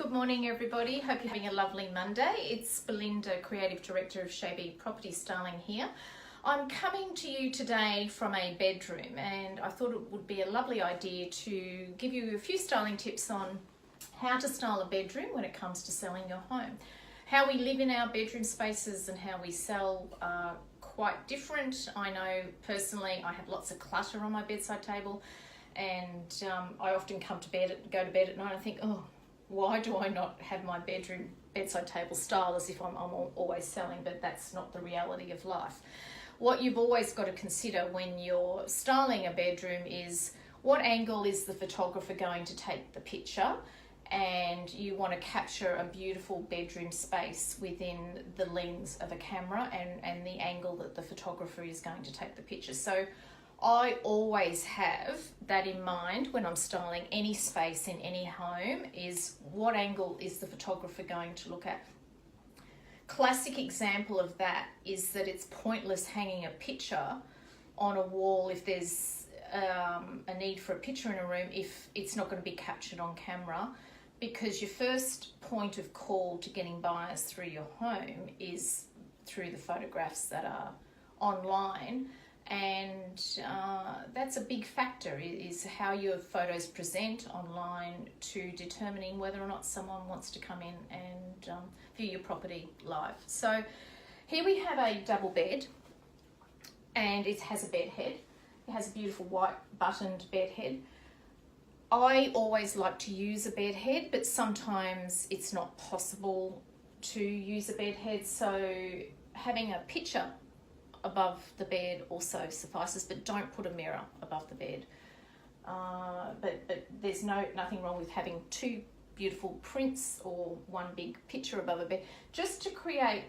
Good morning everybody, hope you're having a lovely Monday. It's Belinda, Creative Director of Chez Property Styling here. I'm coming to you today from a bedroom and I thought it would be a lovely idea to give you a few styling tips on how to style a bedroom when it comes to selling your home. How we live in our bedroom spaces and how we sell are quite different. I know personally I have lots of clutter on my bedside table and I often go to bed at night and I think, oh, why do I not have my bedside table style as if I'm always selling, but that's not the reality of life. What you've always got to consider when you're styling a bedroom is what angle is the photographer going to take the picture, and you want to capture a beautiful bedroom space within the lens of a camera and the angle that the photographer is going to take the picture. So I always have that in mind when I'm styling any space in any home, is what angle is the photographer going to look at. Classic example of that is that it's pointless hanging a picture on a wall if there's a need for a picture in a room if it's not going to be captured on camera, because your first point of call to getting buyers through your home is through the photographs that are online. And that's a big factor, is how your photos present online to determining whether or not someone wants to come in and view your property live. So here we have a double bed and it has a bed head. It has a beautiful white buttoned bed head. I always like to use a bed head, but sometimes it's not possible to use a bed head, so having a picture above the bed also suffices, but don't put a mirror above the bed. But there's nothing wrong with having two beautiful prints or one big picture above a bed, just to create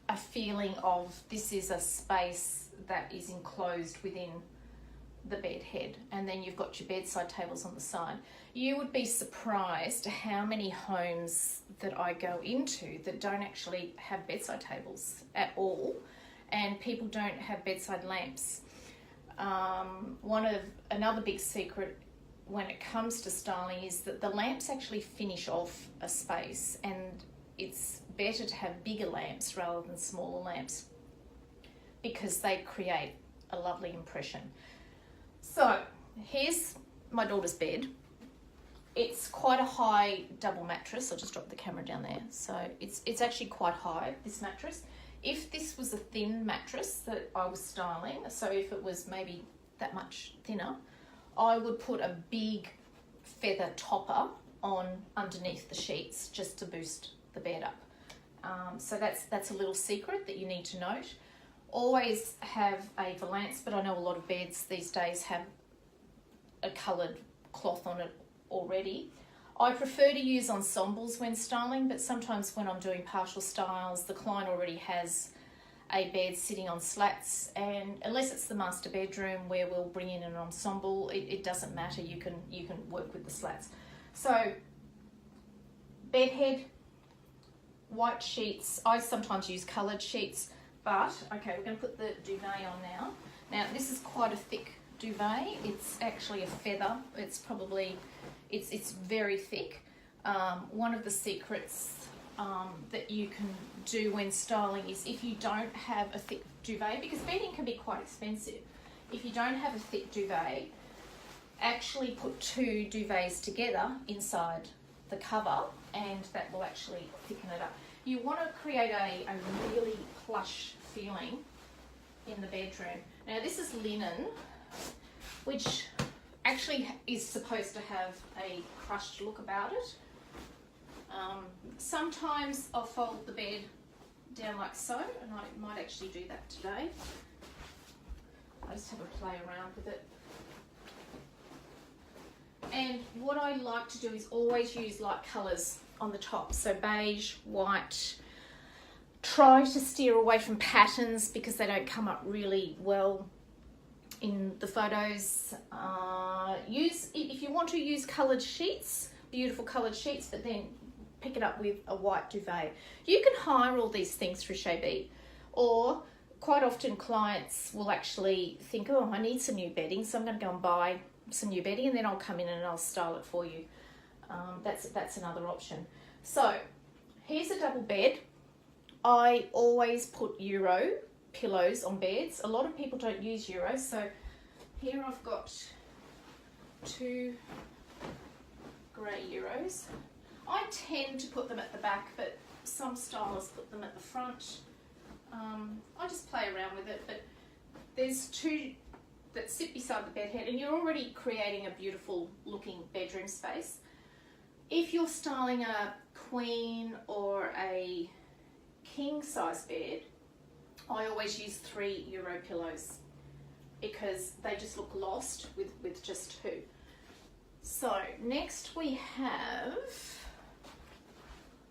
a feeling of this is a space that is enclosed within the bed head. And then you've got your bedside tables on the side. You would be surprised how many homes that I go into that don't actually have bedside tables at all, and people don't have bedside lamps. Another big secret when it comes to styling is that the lamps actually finish off a space, and it's better to have bigger lamps rather than smaller lamps because they create a lovely impression. So here's my daughter's bed. It's quite a high double mattress. I'll just drop the camera down there. So it's actually quite high, this mattress. If this was a thin mattress that I was styling, so if it was maybe that much thinner, I would put a big feather topper on underneath the sheets just to boost the bed up. So that's a little secret that you need to note. Always have a valance, but I know a lot of beds these days have a coloured cloth on it already. I prefer to use ensembles when styling, but sometimes when I'm doing partial styles, the client already has a bed sitting on slats, and unless it's the master bedroom where we'll bring in an ensemble, it doesn't matter. You can work with the slats. So bed head, white sheets. I sometimes use coloured sheets, but okay, we're going to put the duvet on now. Now this is quite a thick duvet. It's actually a feather. It's very thick. One of the secrets that you can do when styling is, if you don't have a thick duvet, because bedding can be quite expensive, if you don't have a thick duvet, actually put two duvets together inside the cover and that will actually thicken it up. You want to create a really plush feeling in the bedroom. Now this is linen, which actually is supposed to have a crushed look about it. Sometimes I'll fold the bed down like so, and I might actually do that today. I just have a play around with it. And what I like to do is always use light colours on the top, so beige, white. Try to steer away from patterns because they don't come up really well in the photos. If you want to use coloured sheets, beautiful coloured sheets, but then pick it up with a white duvet. You can hire all these things through Chez, or quite often clients will actually think, oh, I need some new bedding, so I'm going to go and buy some new bedding and then I'll come in and I'll style it for you. That's another option. So here's a double bed. I always put Euro pillows on beds. A lot of people don't use Euro, so here I've got 2 grey Euros. I tend to put them at the back, but some stylists put them at the front. I just play around with it, but there's 2 that sit beside the bed head, and you're already creating a beautiful looking bedroom space. If you're styling a queen or a king size bed, I always use 3 Euro pillows because they just look lost with just 2. So next we're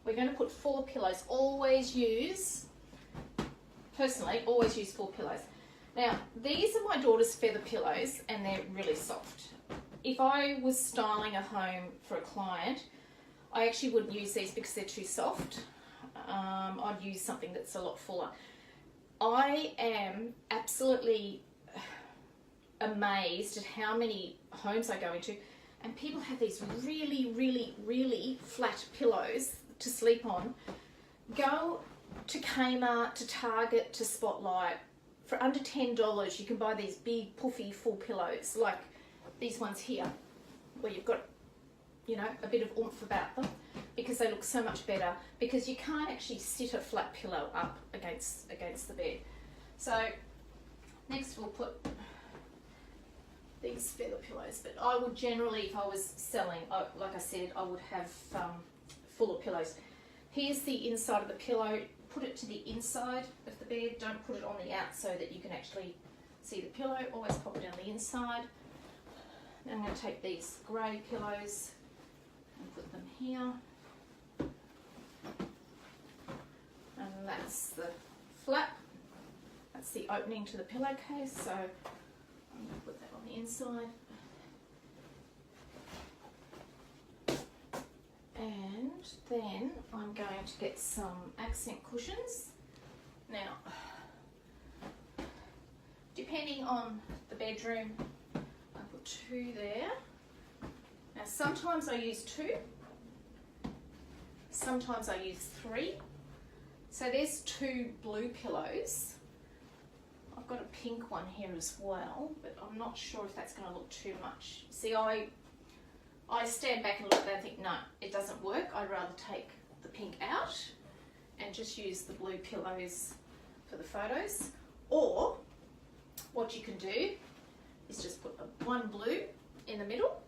going to put 4 pillows. Personally, always use 4 pillows. Now, these are my daughter's feather pillows, and they're really soft. If I was styling a home for a client, I actually wouldn't use these because they're too soft. I'd use something that's a lot fuller. I am absolutely amazed at how many homes I go into, and people have these really, really, really flat pillows to sleep on. Go to Kmart, to Target, to Spotlight. For under $10, you can buy these big, puffy, full pillows, like these ones here, where you've got, you know, a bit of oomph about them, because they look so much better, because you can't actually sit a flat pillow up against the bed. So next we'll put these feather pillows, but I would generally, if I was selling, like I said, I would have fuller pillows. Here's the inside of the pillow. Put it to the inside of the bed, don't put it on the out so that you can actually see the pillow. Always pop it down the inside. Now I'm going to take these grey pillows and put them here. And that's the flap. That's the opening to the pillowcase, so I'm going to put that on the inside. And then I'm going to get some accent cushions. Now, depending on the bedroom, I put 2 there. Now sometimes I use 2, sometimes I use 3. So there's 2 blue pillows. I've got a pink one here as well, but I'm not sure if that's going to look too much. See, I stand back and look at that and think, no, it doesn't work. I'd rather take the pink out and just use the blue pillows for the photos. Or what you can do is just put one blue in the middle,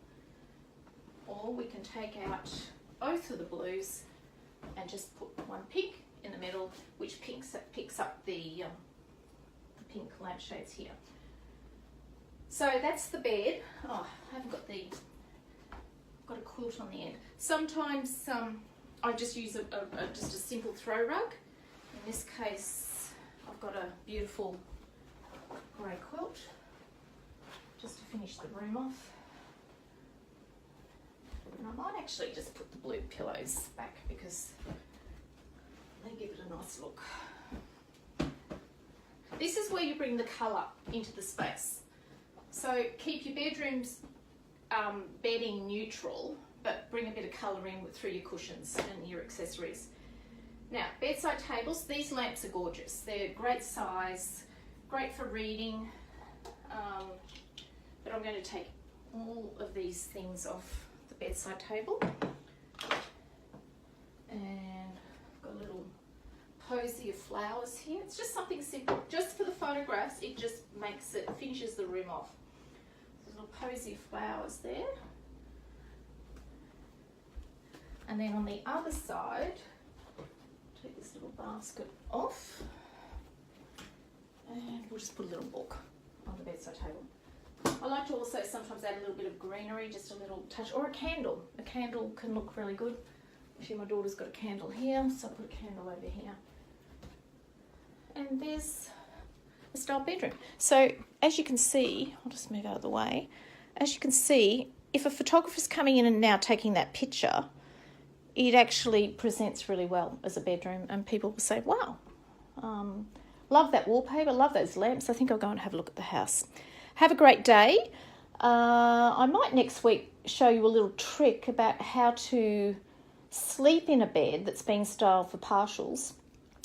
or we can take out both of the blues and just put one pink in the middle, which picks up the pink lampshades here. So that's the bed. Oh, I haven't got got a quilt on the end. Sometimes I just use just a simple throw rug. In this case, I've got a beautiful grey quilt just to finish the room off. And I might actually just put the blue pillows back because they give it a nice look. This is where you bring the colour into the space. So keep your bedroom's bedding neutral, but bring a bit of colour in through your cushions and your accessories. Now, bedside tables, these lamps are gorgeous. They're great size, great for reading, but I'm going to take all of these things off the bedside table. And I've got a little posy of flowers here. It's just something simple. Just for the photographs, it just finishes the room off. Little posy flowers there. And then on the other side, take this little basket off, and we'll just put a little book on the bedside table. I like to also sometimes add a little bit of greenery, just a little touch, or a candle. A candle can look really good. Actually, my daughter's got a candle here, so I put a candle over here. And there's a style bedroom. So as you can see, I'll just move out of the way. As you can see, if a photographer's coming in and now taking that picture, it actually presents really well as a bedroom, and people will say, wow, love that wallpaper, love those lamps. I think I'll go and have a look at the house. Have a great day. I might next week show you a little trick about how to sleep in a bed that's being styled for partials,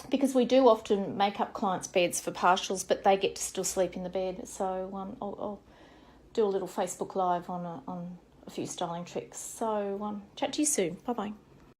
because we do often make up clients' beds for partials, but they get to still sleep in the bed. So I'll do a little Facebook Live on a few styling tricks. So chat to you soon. Bye-bye.